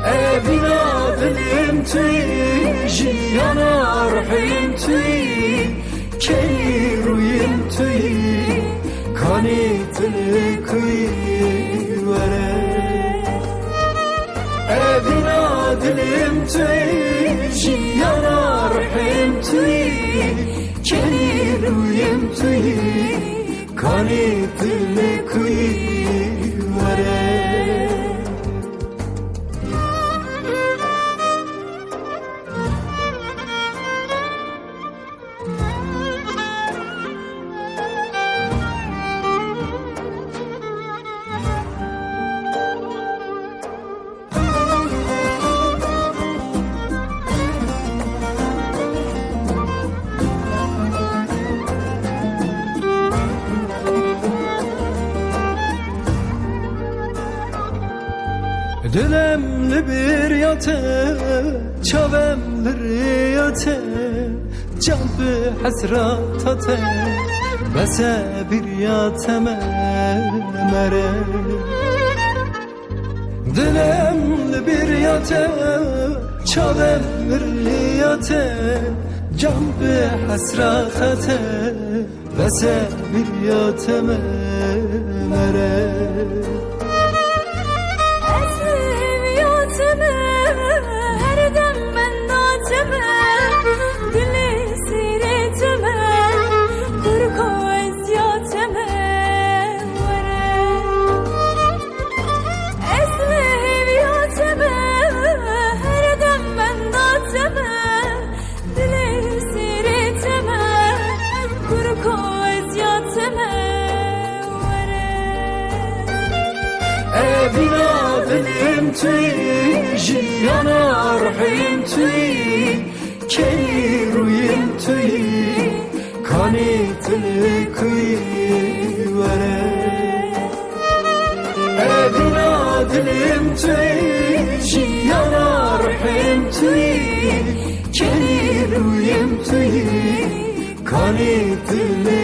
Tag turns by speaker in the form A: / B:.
A: Evina dilim tüy, jiyana ruhim tüy, keli ruyim tüy, kani dili kuy vere. Evina dilim tüy, jiyana ruhim tüy, keli ruyim tüy, kani dili kuy vere. Dilemli bir yate, çavemli riyate, can bir hasrat ate, bese bir yateme mere. Dilemli bir yate, çavemli riyate, can bir hasrat ate, bese bir yateme mere.
B: Her dem ben nateme, dili sireteme, kurko eziyateme vere. Esme heviyateme, her dem ben nateme, dili sireteme, kurko eziyateme vere.
A: Evina dilim tüy, jiyana ruhim tüy, keli ruyim tüy, kani dili kuy vere. Evina dilim tüy, jiyana ruhim tüy, keli ruyim tüy, kani dili